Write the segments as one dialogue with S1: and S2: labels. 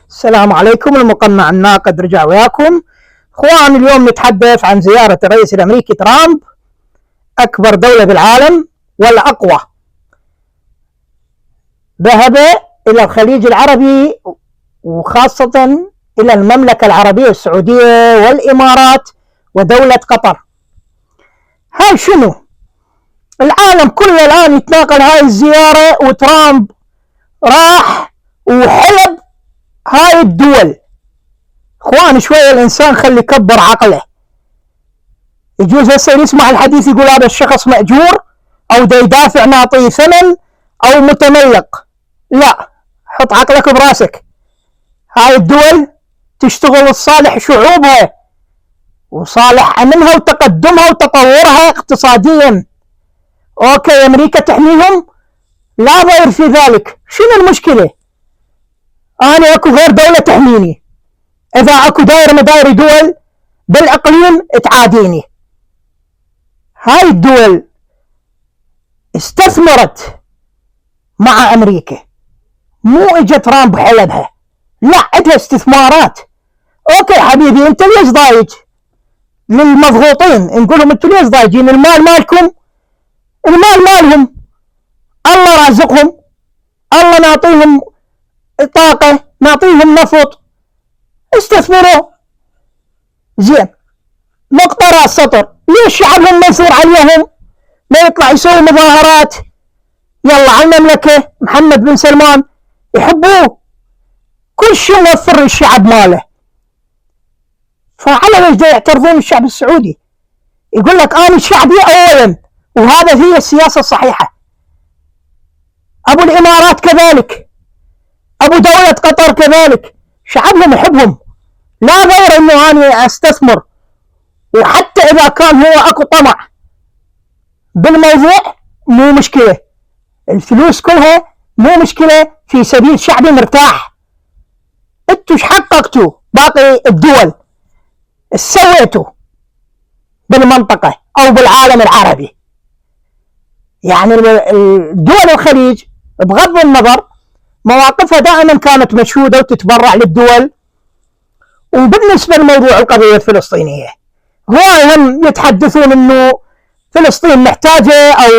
S1: السلام عليكم. المقنع الناقد رجع وياكم. اخوان، اليوم نتحدث عن زيارة الرئيس الامريكي ترامب اكبر دولة بالعالم والاقوى. ذهب الى الخليج العربي وخاصة الى المملكة العربية السعودية والامارات ودولة قطر. هاي شنو؟ العالم كله الان يتناقل هاي الزيارة، وترامب راح وحلب هاي الدول. اخوان، شوية الانسان خلي يكبر عقله. يجوز هسه يسمع الحديث يقول هذا الشخص مأجور او دا يدافع نعطيه ثمن او متملق. لا، حط عقلك براسك. هاي الدول تشتغل لصالح شعوبها وصالح امنها وتقدمها وتطورها اقتصاديا. اوكي، امريكا تحميهم، لا ضير في ذلك. شنو المشكلة؟ انا اكو غير دولة تحميني. اذا اكو داير مداير دول بالاقليم تعاديني. هاي الدول استثمرت مع امريكا، مو اجى ترامب حلبها، لا، عندها استثمارات. اوكي حبيبي، انت ليش ضايج؟ للمضغوطين نقول لهم انتوا ليش ضايجين؟ المال مالكم، المال مالهم، الله رازقهم، الله نعطيهم طاقة، نعطيهم نفط، استثمروا. زين، نقطة راس سطر. ليش شعبهم منصور عليهم؟ لا يطلع يسوي مظاهرات يلا على المملكة محمد بن سلمان، يحبوه، كل شيء موفر للشعب ماله. فعلى وجه يعترضون الشعب السعودي، يقول لك انا شعبي اولا، وهذا هي السياسة الصحيحة. ابو الامارات كذلك، ابو دولة قطر كذلك، شعبهم يحبهم، لا غير انه انا استثمر. وحتى اذا كان هو اكو طمع بالموضوع مو مشكلة، الفلوس كلها مو مشكلة في سبيل شعبي مرتاح. انتوا ايش حققتوا باقي الدول؟ ايش سويتوا بالمنطقة او بالعالم العربي؟ يعني دول الخليج بغض النظر مواقفها دائما كانت مشهودة وتتبرع للدول. وبالنسبة لموضوع القضية الفلسطينية، هم يتحدثون انه فلسطين محتاجة او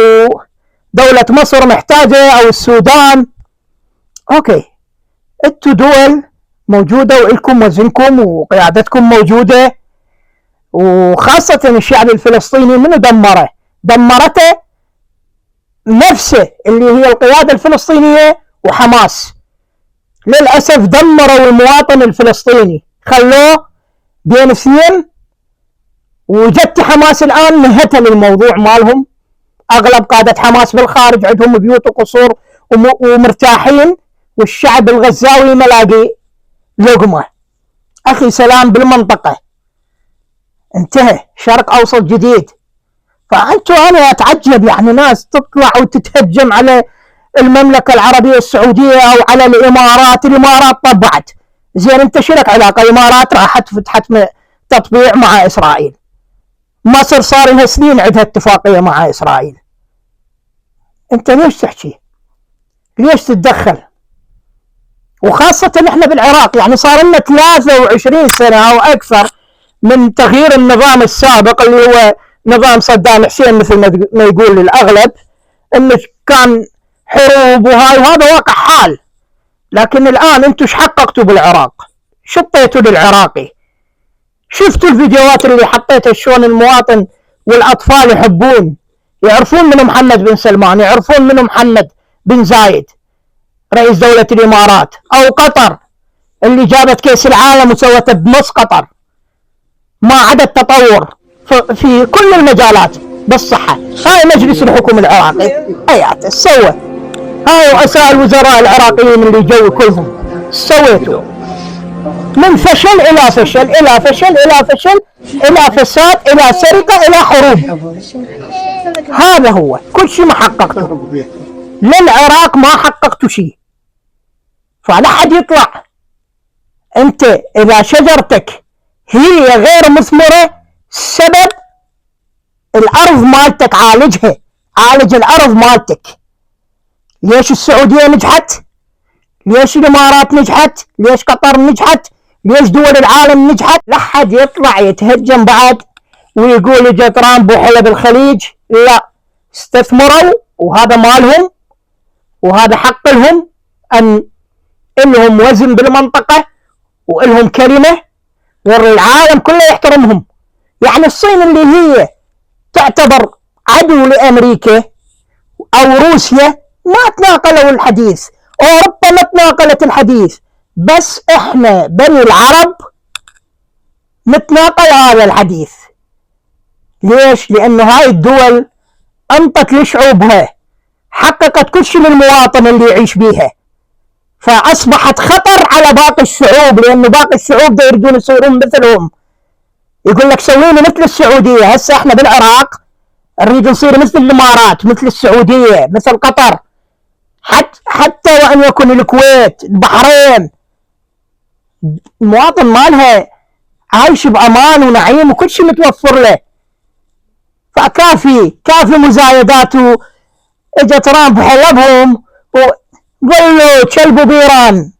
S1: دولة مصر محتاجة او السودان. اوكي، انتوا دول موجودة وإلكم وزنكم وقيادتكم موجودة، وخاصة الشعب الفلسطيني منو دمره؟ دمرته نفسه اللي هي القيادة الفلسطينية وحماس. للأسف دمروا المواطن الفلسطيني، خلوه بين اثنين، وجت حماس الآن نهتل الموضوع مالهم. أغلب قادة حماس بالخارج عندهم بيوت وقصور ومرتاحين، والشعب الغزاوي ملاقي لقمة. أخي سلام بالمنطقة، انتهى، شرق أوسط جديد. فأنتوا أنا أتعجب يعني ناس تطلع وتتهجم على المملكة العربية السعودية أو على الإمارات. الإمارات طبعت، زين أنت شلك علاقة؟ الإمارات راحت فتحت تطبيع مع إسرائيل. مصر صار لها سنين عندها اتفاقية مع إسرائيل. أنت ليش تحكي؟ ليش تتدخل؟ وخاصة نحن بالعراق، يعني صار لنا 23 سنة أو أكثر من تغيير النظام السابق اللي هو نظام صدام حسين، مثل ما يقول الأغلب إنه كان حروب وهاي، وهذا واقع حال. لكن الآن أنتوا ايش حققتوا بالعراق؟ شطيتوا للعراقي؟ شفتوا الفيديوهات اللي حطيتها شلون المواطن والأطفال يحبون، يعرفون منو محمد بن سلمان، يعرفون منو محمد بن زايد رئيس دولة الإمارات، أو قطر اللي جابت كأس العالم وسوته بنص قطر. ما عدا التطور في كل المجالات بالصحة. هاي مجلس الحكومة العراقي حياته سوى، هاي رؤساء الوزراء العراقيين اللي جو كلهم سويتوا، من فشل إلى فشل إلى فشل إلى فشل إلى فساد إلى سرقة إلى حروب. هذا هو كل شيء ما حققته. للعراق ما حققتوا شيء. فلا حد يطلع. انت اذا شجرتك هي غير مثمرة، سبب الارض مالتك عالجها، عالج الارض مالتك. ليش السعودية نجحت؟ ليش الامارات نجحت؟ ليش قطر نجحت؟ ليش دول العالم نجحت؟ لا حد يطلع يتهجم بعد ويقول اجى ترامب وحلب الخليج. لا، استثمروا وهذا مالهم وهذا حق لهم ان لهم وزن بالمنطقه والهم كلمه والعالم كله يحترمهم. يعني الصين اللي هي تعتبر عدو لامريكا او روسيا ما تناقلوا الحديث، اوروبا ما تناقلت الحديث، بس احنا بني العرب نتناقل هذا الحديث. ليش؟ لانه هاي الدول انطت لشعوبها، حققت كل شيء للمواطن اللي يعيش بيها، فاصبحت خطر على باقي الشعوب، لانه باقي الشعوب دا يريدون يصيرون مثلهم. يقول لك سوينا مثل السعوديه. هسه احنا بالعراق نريد نصير مثل الامارات، مثل السعوديه، مثل قطر، حتى وان يكون الكويت، البحرين، المواطن مالها عايش بامان ونعيم وكل شيء متوفر له. فكافي مزايداته. اجى ترامب حلبهم وقالوا كلبوا بإيران،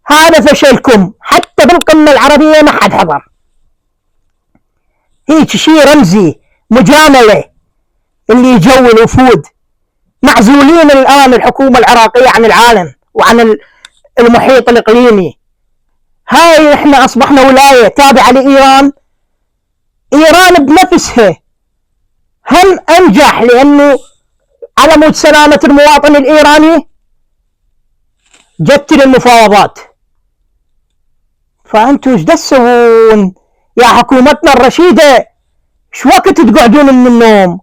S1: هذا فشلكم. حتى بالقمة العربية ما حد حضر. هيك شيء رمزي، مجاملة. اللي يجوا الوفود معزولين الآن الحكومة العراقية عن العالم وعن المحيط الإقليمي. هاي احنا أصبحنا ولاية تابعة لإيران. إيران بنفسها هم أنجح لأنه على مود سلامة المواطن الإيراني جت للمفاوضات. فأنتوا ايش تسوون يا حكومتنا الرشيدة؟ ايش وقت تقعدون من النوم